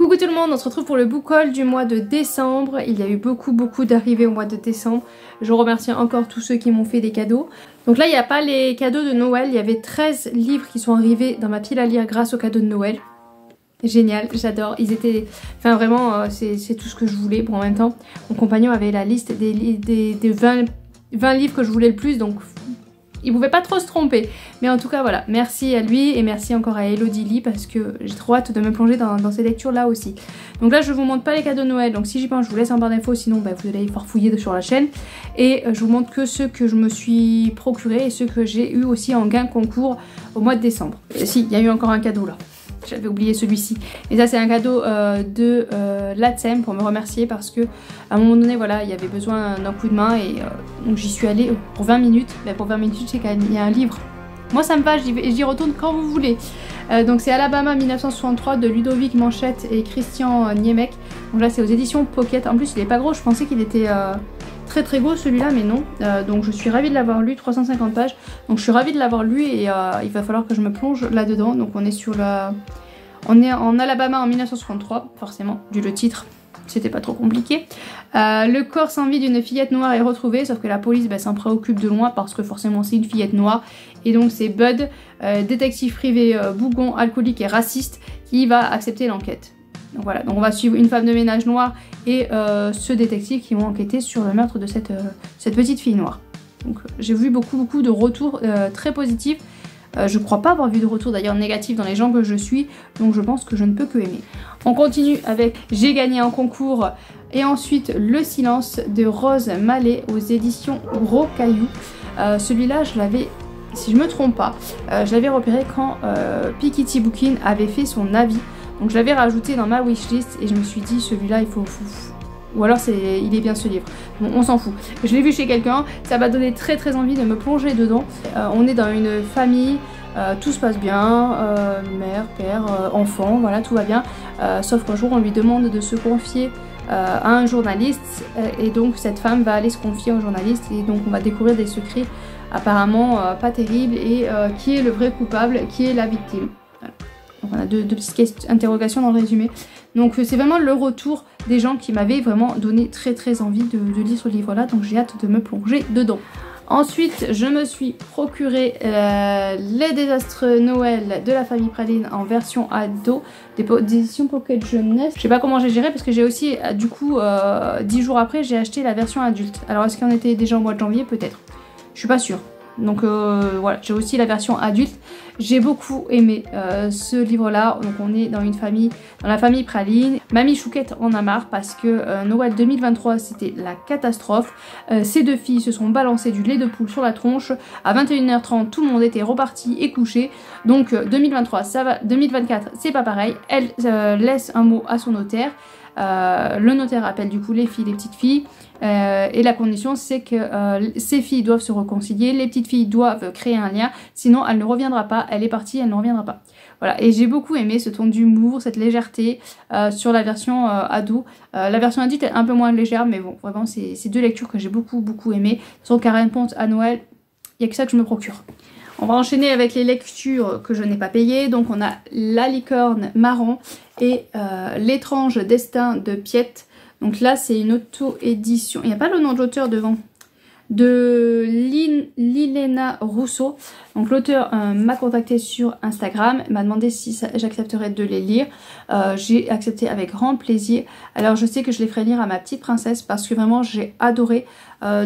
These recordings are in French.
Coucou tout le monde, on se retrouve pour le book haul du mois de décembre. Il y a eu beaucoup d'arrivées au mois de décembre. Je remercie encore tous ceux qui m'ont fait des cadeaux. Donc là il n'y a pas les cadeaux de Noël, il y avait 13 livres qui sont arrivés dans ma pile à lire grâce aux cadeaux de Noël. Génial, j'adore, ils étaient... Enfin vraiment c'est tout ce que je voulais. Bon en même temps mon compagnon avait la liste des 20 livres que je voulais le plus, donc il pouvait pas trop se tromper. Mais en tout cas voilà, merci à lui et merci encore à Elodie Lee parce que j'ai trop hâte de me plonger dans ces lectures là aussi. Donc là je vous montre pas les cadeaux de Noël, donc si j'y pense je vous laisse en barre d'infos, sinon bah, vous allez farfouiller sur la chaîne. Et je vous montre que ceux que je me suis procuré et ceux que j'ai eu aussi en gain concours au mois de décembre. Et si, il y a eu encore un cadeau là. J'avais oublié celui-ci. Et ça c'est un cadeau de l'ATSEM pour me remercier parce que à un moment donné voilà il y avait besoin d'un coup de main et donc j'y suis allée pour 20 minutes. Ben, pour 20 minutes je sais qu'il y a un livre. Moi ça me va, j'y retourne quand vous voulez. Donc c'est Alabama 1963 de Ludovic Manchette et Christian Niemek. Donc là c'est aux éditions Pocket. En plus il est pas gros, je pensais qu'il était... très gros celui-là mais non, donc je suis ravie de l'avoir lu, 350 pages, donc je suis ravie de l'avoir lu et il va falloir que je me plonge là-dedans. Donc on est sur la... On est en Alabama en 1963, forcément, dû le titre, c'était pas trop compliqué. Le corps sans vie d'une fillette noire est retrouvé, sauf que la police bah, s'en préoccupe de loin parce que forcément c'est une fillette noire. Et donc c'est Bud, détective privé bougon, alcoolique et raciste, qui va accepter l'enquête. Donc voilà, donc on va suivre une femme de ménage noire et ce détective qui vont enquêter sur le meurtre de cette petite fille noire. Donc j'ai vu beaucoup de retours très positifs. Je crois pas avoir vu de retour d'ailleurs négatif dans les gens que je suis, donc je pense que je ne peux que aimer. On continue avec J'ai gagné un concours et ensuite Le silence de Rose Mallet aux éditions Gros Caillou. Celui-là je l'avais, si je me trompe pas, je l'avais repéré quand Piketty Bookin avait fait son avis. Donc je l'avais rajouté dans ma wishlist et je me suis dit celui-là il faut... Ou alors il est bien ce livre. Bon on s'en fout. Je l'ai vu chez quelqu'un, ça m'a donné très envie de me plonger dedans. On est dans une famille, tout se passe bien, mère, père, enfant, voilà tout va bien. Sauf qu'un jour on lui demande de se confier à un journaliste et donc cette femme va aller se confier au journaliste et donc on va découvrir des secrets apparemment pas terribles et qui est le vrai coupable, qui est la victime. Voilà. Donc on a deux petites interrogations dans le résumé. Donc c'est vraiment le retour des gens qui m'avaient vraiment donné très envie de lire ce livre là, donc j'ai hâte de me plonger dedans. Ensuite je me suis procuré Les désastreux Noël de la famille Praline en version ado des éditions Pocket Jeunesse. Je sais pas comment j'ai géré parce que j'ai aussi du coup 10 jours après j'ai acheté la version adulte. Alors est-ce qu'on était déjà au mois de janvier? Peut-être, je suis pas sûre. Donc voilà, j'ai aussi la version adulte. J'ai beaucoup aimé ce livre là. Donc on est dans une famille, dans la famille Praline. Mamie Chouquette en a marre parce que Noël 2023 c'était la catastrophe. Ces deux filles se sont balancées du lait de poule sur la tronche. À 21h30 tout le monde était reparti et couché. Donc 2023 ça va, 2024 c'est pas pareil. Elle laisse un mot à son notaire. Le notaire appelle du coup les filles, les petites filles et la condition c'est que ces filles doivent se réconcilier, les petites filles doivent créer un lien, sinon elle ne reviendra pas, elle est partie, elle ne reviendra pas. Voilà, et j'ai beaucoup aimé ce ton d'humour, cette légèreté sur la version ado. La version adulte est un peu moins légère, mais bon, vraiment c'est deux lectures que j'ai beaucoup aimé. De toute façon, Karen Ponte à Noël, il n'y a que ça que je me procure. On va enchaîner avec les lectures que je n'ai pas payées. Donc on a La licorne marron et L'étrange destin de Piette. Donc là c'est une auto-édition, il n'y a pas le nom de l'auteur devant, de Lilena Rousseau. Donc l'auteur m'a contacté sur Instagram, m'a demandé si j'accepterais de les lire. J'ai accepté avec grand plaisir. Alors je sais que je les ferai lire à ma petite princesse parce que vraiment j'ai adoré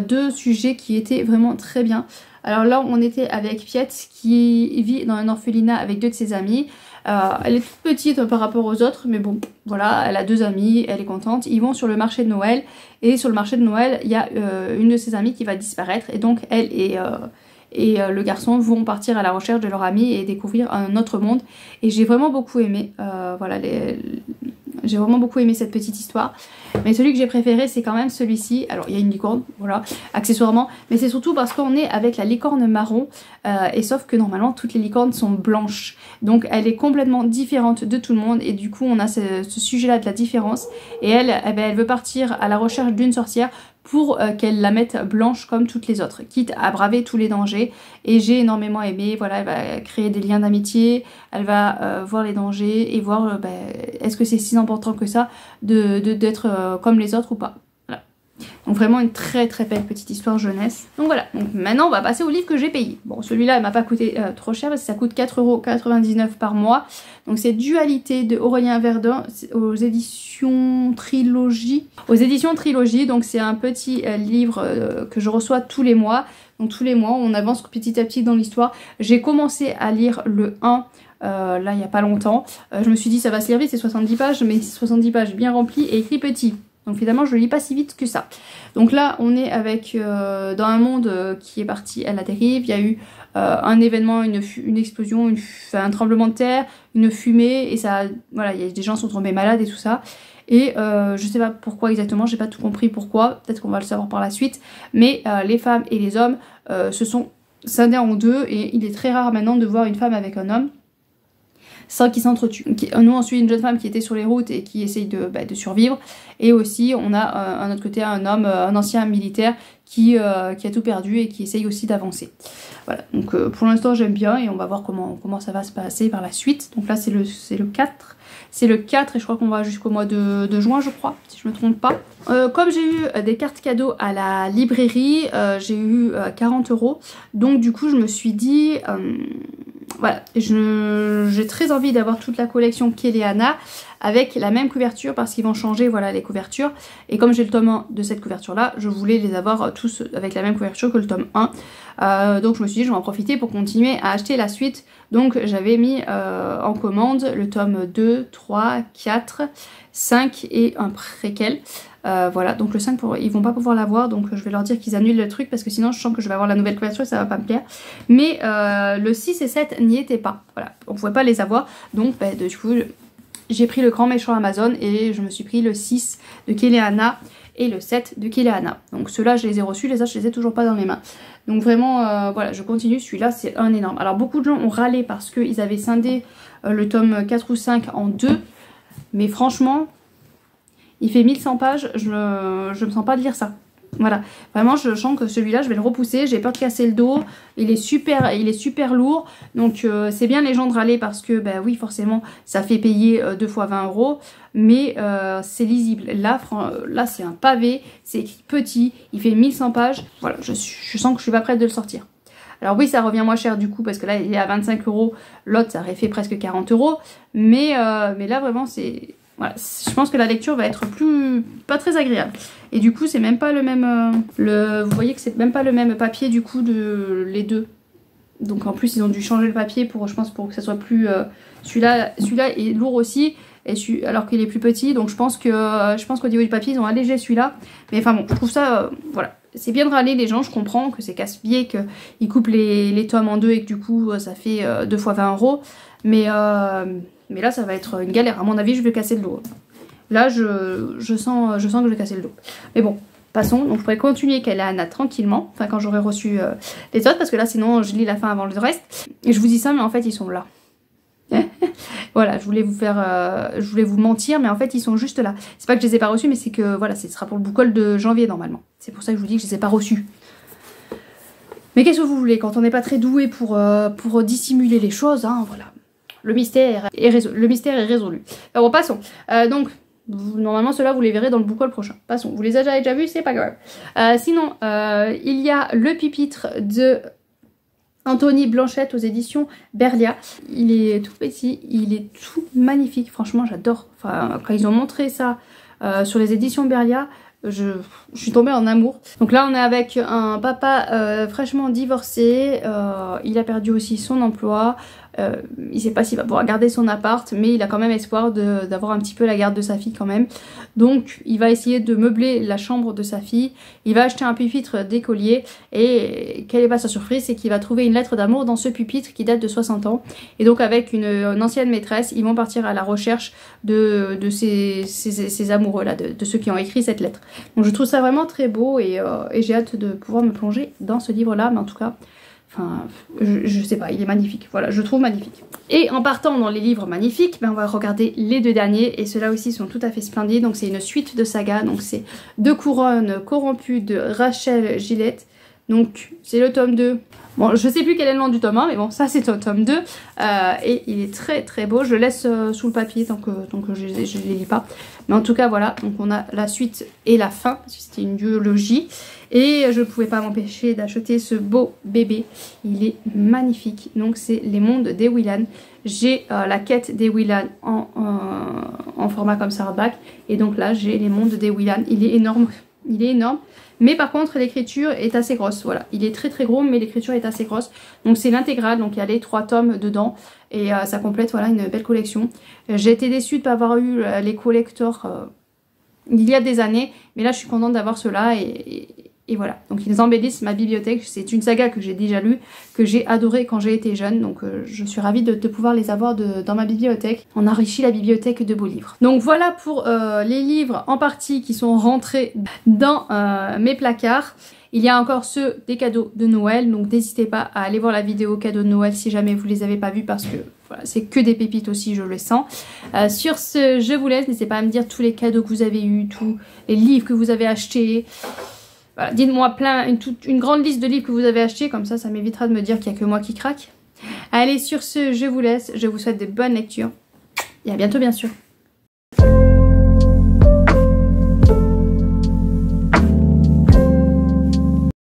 deux sujets qui étaient vraiment très bien. Alors là on était avec Piette qui vit dans un orphelinat avec deux de ses amis. Elle est toute petite par rapport aux autres, mais bon, voilà, elle a deux amis, elle est contente. Ils vont sur le marché de Noël, et sur le marché de Noël, il y a une de ses amies qui va disparaître, et donc elle et le garçon vont partir à la recherche de leur amie et découvrir un autre monde. Et j'ai vraiment beaucoup aimé, voilà, j'ai vraiment beaucoup aimé cette petite histoire. Mais celui que j'ai préféré c'est quand même celui-ci. Alors il y a une licorne, voilà, accessoirement. Mais c'est surtout parce qu'on est avec la licorne marron. Et sauf que normalement toutes les licornes sont blanches. Donc elle est complètement différente de tout le monde. Et du coup on a ce sujet là de la différence. Et elle, eh ben, elle veut partir à la recherche d'une sorcière pour qu'elle la mette blanche comme toutes les autres, quitte à braver tous les dangers. Et j'ai énormément aimé, voilà, elle va créer des liens d'amitié, elle va voir les dangers et voir est-ce que c'est si important que ça d'être comme les autres ou pas. Voilà. Donc vraiment une très très belle petite histoire jeunesse. Donc voilà, donc maintenant on va passer au livre que j'ai payé. Bon, celui-là il m'a pas coûté trop cher parce que ça coûte 4,99 € par mois. Donc c'est Dualité de Aurélien Verdun aux éditions Trilogie. Aux éditions Trilogie, donc c'est un petit livre que je reçois tous les mois. Donc tous les mois on avance petit à petit dans l'histoire. J'ai commencé à lire le 1 là il n'y a pas longtemps. Je me suis dit ça va se lire vite, c'est 70 pages, mais 70 pages bien remplies et écrit petit. Donc finalement je ne lis pas si vite que ça. Donc là on est avec dans un monde qui est parti à la dérive. Il y a eu un événement, une explosion, un tremblement de terre, une fumée et ça, voilà, des gens sont tombés malades et tout ça. Et je sais pas pourquoi exactement, j'ai pas tout compris pourquoi, peut-être qu'on va le savoir par la suite. Mais les femmes et les hommes se sont scindés en deux et il est très rare maintenant de voir une femme avec un homme sans qu'ils s'entretuent. Nous on suit une jeune femme qui était sur les routes et qui essaye de survivre. Et aussi on a un autre côté un homme, un ancien militaire qui a tout perdu et qui essaye aussi d'avancer. Voilà, donc pour l'instant j'aime bien et on va voir comment ça va se passer par la suite. Donc là c'est le 4. C'est le 4 et je crois qu'on va jusqu'au mois de juin je crois, si je me trompe pas. Comme j'ai eu des cartes cadeaux à la librairie, j'ai eu 40 €. Donc du coup je me suis dit... voilà, j'ai très envie d'avoir toute la collection Kéléana avec la même couverture parce qu'ils vont changer, voilà, les couvertures. Et comme j'ai le tome 1 de cette couverture là, je voulais les avoir tous avec la même couverture que le tome 1. Donc je me suis dit je vais en profiter pour continuer à acheter la suite. Donc j'avais mis en commande le tome 2, 3, 4, 5 et un préquel. Voilà, donc le 5 ils vont pas pouvoir l'avoir, donc je vais leur dire qu'ils annulent le truc parce que sinon je sens que je vais avoir la nouvelle couverture et ça va pas me plaire. Mais le 6 et 7 n'y étaient pas, voilà, on pouvait pas les avoir. Donc du coup j'ai pris le grand méchant Amazon et je me suis pris le 6 de Kéléana et le 7 de Kéléana. Donc ceux-là je les ai reçus, les autres je les ai toujours pas dans mes mains. Donc vraiment voilà, je continue, celui-là c'est un énorme. Alors beaucoup de gens ont râlé parce qu'ils avaient scindé le tome 4 ou 5 en deux, mais franchement... il fait 1100 pages, je me sens pas de lire ça. Voilà, vraiment je sens que celui-là je vais le repousser, j'ai peur de casser le dos, il est super lourd. Donc c'est bien les gens de râler parce que bah oui forcément ça fait payer 2 fois 20 €, mais c'est lisible. Là c'est un pavé, c'est écrit petit, il fait 1100 pages, voilà, je sens que je suis pas prête de le sortir. Alors oui ça revient moins cher du coup parce que là il est à 25 €, l'autre ça aurait fait presque 40 €, mais là vraiment c'est... voilà, je pense que la lecture va être pas très agréable. Et du coup c'est même pas le même vous voyez que c'est même pas le même papier du coup de les deux. Donc en plus ils ont dû changer le papier pour, je pense, pour que ça soit plus celui-là est lourd aussi et alors qu'il est plus petit. Donc je pense qu'au niveau du papier ils ont allégé celui-là. Mais enfin bon, je trouve ça voilà, c'est bien de râler les gens, je comprends que c'est casse-pied, qu'ils coupent les tomes en deux et que du coup ça fait 2 fois 20 €. Mais là ça va être une galère, à mon avis je vais casser le dos. Là je sens que je vais casser le dos. Mais bon, passons, donc je pourrais continuer Kéléana tranquillement, enfin quand j'aurai reçu les autres, parce que là sinon je lis la fin avant le reste. Et je vous dis ça mais en fait ils sont là. Voilà, je voulais vous mentir, mais en fait ils sont juste là. C'est pas que je les ai pas reçus, mais c'est que voilà, ce sera pour le book haul de janvier normalement. C'est pour ça que je vous dis que je les ai pas reçus. Mais qu'est-ce que vous voulez, quand on n'est pas très doué pour dissimuler les choses, hein, voilà. Le mystère est résolu. Alors bon, passons. Donc, normalement, ceux-là, vous les verrez dans le book haul prochain. Passons. Vous les avez déjà vus, c'est pas grave. Sinon, il y a le pupitre de Anthony Blanchette aux éditions Berlia. Il est tout petit, il est tout magnifique. Franchement, j'adore. Enfin, quand ils ont montré ça sur les éditions Berlia, je suis tombée en amour. Donc là on est avec un papa fraîchement divorcé, il a perdu aussi son emploi, il sait pas s'il va pouvoir garder son appart, mais il a quand même espoir d'avoir un petit peu la garde de sa fille quand même. Donc il va essayer de meubler la chambre de sa fille, il va acheter un pupitre d'écolier et quelle est pas sa surprise, c'est qu'il va trouver une lettre d'amour dans ce pupitre qui date de 60 ans. Et donc avec une ancienne maîtresse, ils vont partir à la recherche de ces amoureux là, de ceux qui ont écrit cette lettre. Donc je trouve ça vraiment très beau et j'ai hâte de pouvoir me plonger dans ce livre là, mais en tout cas Enfin, je sais pas, il est magnifique. Voilà, je le trouve magnifique. Et en partant dans les livres magnifiques, ben on va regarder les 2 derniers. Et ceux-là aussi sont tout à fait splendides. Donc c'est une suite de sagas. Donc c'est 2 couronnes corrompues de Rachel Gillette. Donc c'est le tome 2. Bon, je sais plus quel est le nom du tome 1, mais bon, ça c'est le tome 2. Et il est très très beau. Je le laisse sous le papier tant que je ne les lis pas. Mais en tout cas, voilà. Donc on a la suite et la fin, parce que c'était une duologie. Et je ne pouvais pas m'empêcher d'acheter ce beau bébé. Il est magnifique. Donc c'est Les Mondes des Willan. J'ai la quête des Willan en format comme ça hardback. Et donc là, j'ai Les Mondes des Willan. Il est énorme. Il est énorme. Mais par contre, l'écriture est assez grosse. Voilà, il est très très gros, mais l'écriture est assez grosse. Donc c'est l'intégrale, donc il y a les 3 tomes dedans. Et ça complète, voilà, une belle collection. J'ai été déçue de ne pas avoir eu les collectors il y a des années. Mais là, je suis contente d'avoir ceux-là. Et voilà, donc ils embellissent ma bibliothèque. C'est une saga que j'ai déjà lue, que j'ai adorée quand j'ai été jeune. Donc je suis ravie de pouvoir les avoir dans ma bibliothèque. On enrichit la bibliothèque de beaux livres. Donc voilà pour les livres en partie qui sont rentrés dans mes placards. Il y a encore ceux des cadeaux de Noël, donc n'hésitez pas à aller voir la vidéo cadeaux de Noël si jamais vous les avez pas vus, parce que voilà, c'est que des pépites aussi, je le sens. Sur ce, je vous laisse, n'hésitez pas à me dire tous les cadeaux que vous avez eus, tous les livres que vous avez achetés. Voilà, dites-moi une grande liste de livres que vous avez achetés, comme ça m'évitera de me dire qu'il n'y a que moi qui craque. Allez, sur ce, je vous laisse, je vous souhaite de bonnes lectures et à bientôt bien sûr.